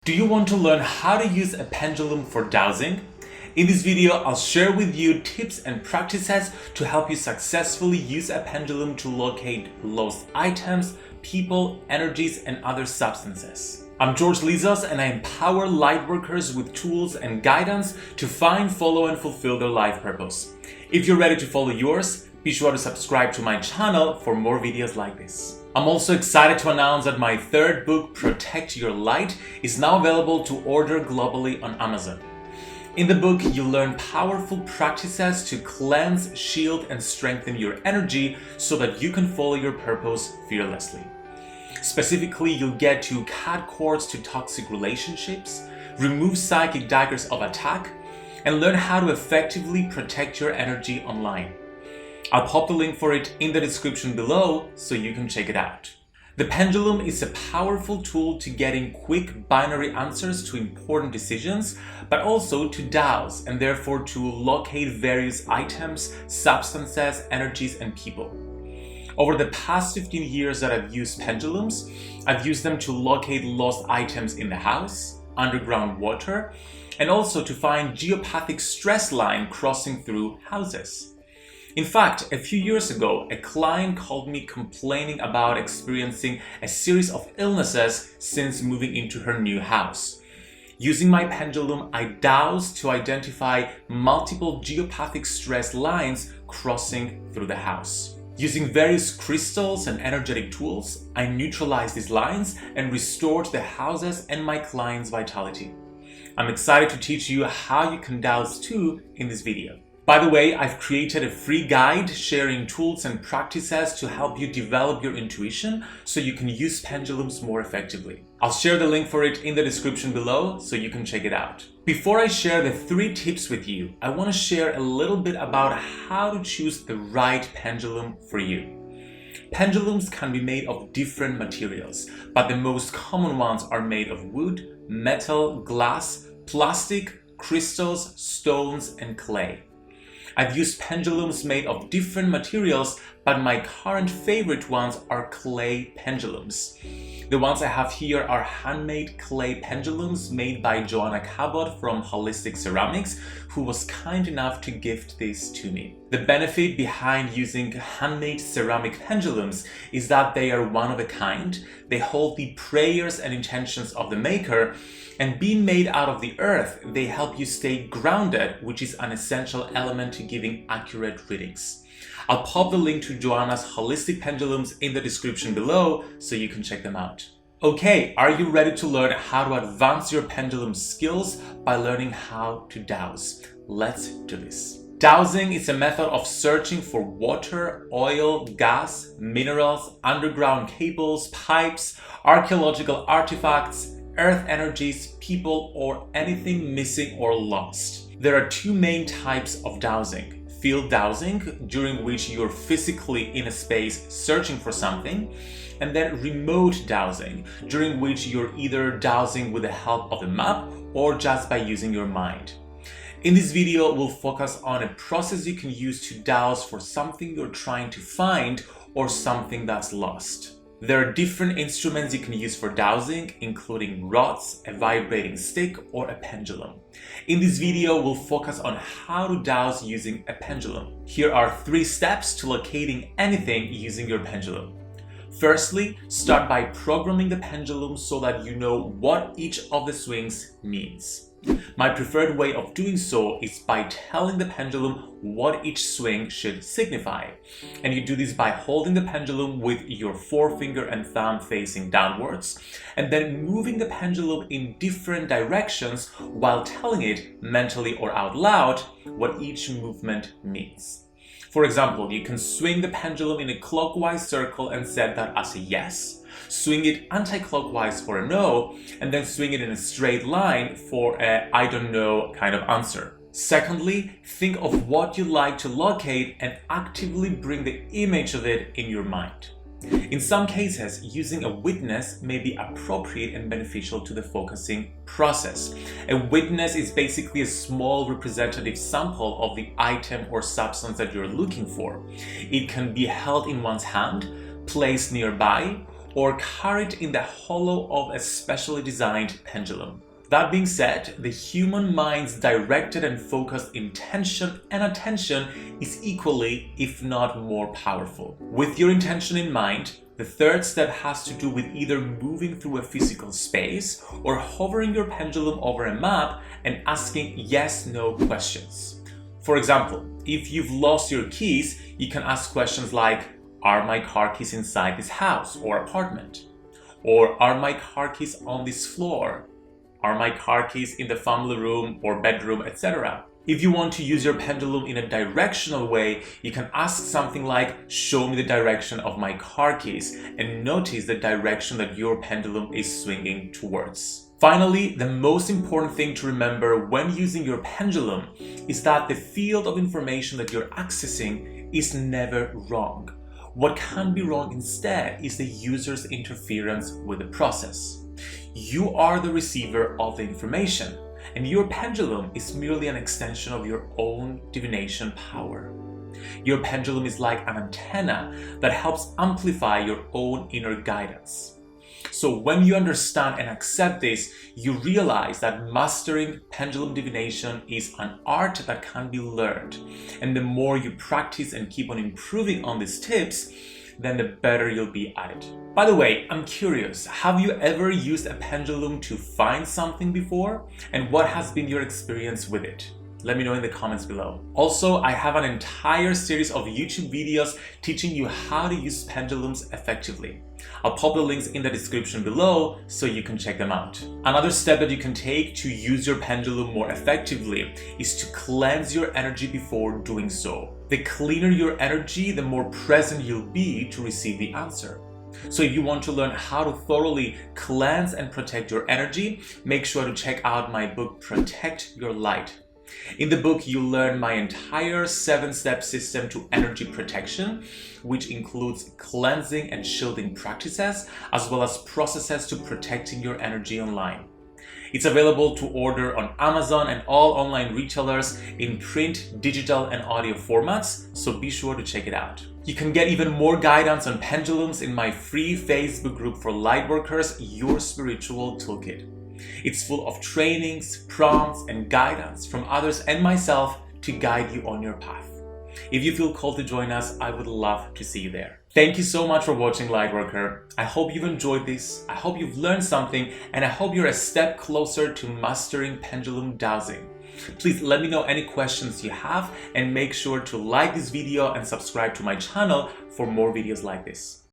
Do you want to learn how to use a pendulum for dowsing? In this video, I'll share with you tips and practices to help you successfully use a pendulum to locate lost items, people, energies, and other substances. I'm George Lizos, and I empower lightworkers with tools and guidance to find, follow, and fulfill their life purpose. If you're ready to follow yours, be sure to subscribe to my channel for more videos like this. I'm also excited to announce that my third book, Protect Your Light, is now available to order globally on Amazon. In the book, you'll learn powerful practices to cleanse, shield, and strengthen your energy so that you can follow your purpose fearlessly. Specifically, you'll get to cut cords to toxic relationships, remove psychic daggers of attack, and learn how to effectively protect your energy online. I'll pop the link for it in the description below so you can check it out. The pendulum is a powerful tool to getting quick binary answers to important decisions, but also to dowse and therefore to locate various items, substances, energies, and people. Over the past 15 years that I've used pendulums, I've used them to locate lost items in the house, underground water, and also to find geopathic stress line crossing through houses. In fact, a few years ago, a client called me complaining about experiencing a series of illnesses since moving into her new house. Using my pendulum, I dowsed to identify multiple geopathic stress lines crossing through the house. Using various crystals and energetic tools, I neutralized these lines and restored the houses and my client's vitality. I'm excited to teach you how you can dowse too in this video. By the way, I've created a free guide sharing tools and practices to help you develop your intuition so you can use pendulums more effectively. I'll share the link for it in the description below so you can check it out. Before I share the 3 tips with you, I want to share a little bit about how to choose the right pendulum for you. Pendulums can be made of different materials, but the most common ones are made of wood, metal, glass, plastic, crystals, stones, and clay. I've used pendulums made of different materials, but my current favorite ones are clay pendulums. The ones I have here are handmade clay pendulums made by Joanna Cabot from Holistic Ceramics, who was kind enough to gift these to me. The benefit behind using handmade ceramic pendulums is that they are one of a kind, they hold the prayers and intentions of the maker, and being made out of the earth, they help you stay grounded, which is an essential element to giving accurate readings. I'll pop the link to Joanna's holistic pendulums in the description below so you can check them out. Okay, are you ready to learn how to advance your pendulum skills by learning how to dowse? Let's do this. Dowsing is a method of searching for water, oil, gas, minerals, underground cables, pipes, archaeological artifacts, earth energies, people, or anything missing or lost. There are 2 main types of dowsing. Field dowsing, during which you're physically in a space searching for something, and then remote dowsing, during which you're either dowsing with the help of a map or just by using your mind. In this video, we'll focus on a process you can use to dowse for something you're trying to find or something that's lost. There are different instruments you can use for dowsing, including rods, a vibrating stick, or a pendulum. In this video, we'll focus on how to dowse using a pendulum. Here are 3 steps to locating anything using your pendulum. Firstly, start by programming the pendulum so that you know what each of the swings means. My preferred way of doing so is by telling the pendulum what each swing should signify. And you do this by holding the pendulum with your forefinger and thumb facing downwards, and then moving the pendulum in different directions while telling it mentally or out loud what each movement means. For example, you can swing the pendulum in a clockwise circle and set that as a yes, swing it anti-clockwise for a no, and then swing it in a straight line for a I don't know kind of answer. Secondly, think of what you'd like to locate and actively bring the image of it in your mind. In some cases, using a witness may be appropriate and beneficial to the focusing process. A witness is basically a small representative sample of the item or substance that you're looking for. It can be held in one's hand, placed nearby, or carried in the hollow of a specially designed pendulum. That being said, the human mind's directed and focused intention and attention is equally, if not more powerful. With your intention in mind, the third step has to do with either moving through a physical space or hovering your pendulum over a map and asking yes/no questions. For example, if you've lost your keys, you can ask questions like, are my car keys inside this house or apartment? Or are my car keys on this floor? Are my car keys in the family room or bedroom, etc.? If you want to use your pendulum in a directional way, you can ask something like, show me the direction of my car keys, and notice the direction that your pendulum is swinging towards. Finally, the most important thing to remember when using your pendulum is that the field of information that you're accessing is never wrong. What can be wrong instead is the user's interference with the process. You are the receiver of the information, and your pendulum is merely an extension of your own divination power. Your pendulum is like an antenna that helps amplify your own inner guidance. So when you understand and accept this, you realize that mastering pendulum divination is an art that can be learned. And the more you practice and keep on improving on these tips, then the better you'll be at it. By the way, I'm curious, have you ever used a pendulum to find something before? And what has been your experience with it? Let me know in the comments below. Also, I have an entire series of YouTube videos teaching you how to use pendulums effectively. I'll pop the links in the description below so you can check them out. Another step that you can take to use your pendulum more effectively is to cleanse your energy before doing so. The cleaner your energy, the more present you'll be to receive the answer. So if you want to learn how to thoroughly cleanse and protect your energy, make sure to check out my book, Protect Your Light. In the book, you'll learn my entire 7-step system to energy protection, which includes cleansing and shielding practices, as well as processes to protecting your energy online. It's available to order on Amazon and all online retailers in print, digital, and audio formats, so be sure to check it out. You can get even more guidance on pendulums in my free Facebook group for Lightworkers, Your Spiritual Toolkit. It's full of trainings, prompts, and guidance from others and myself to guide you on your path. If you feel called to join us, I would love to see you there. Thank you so much for watching, Lightworker. I hope you've enjoyed this, I hope you've learned something, and I hope you're a step closer to mastering pendulum dowsing. Please let me know any questions you have, and make sure to like this video and subscribe to my channel for more videos like this.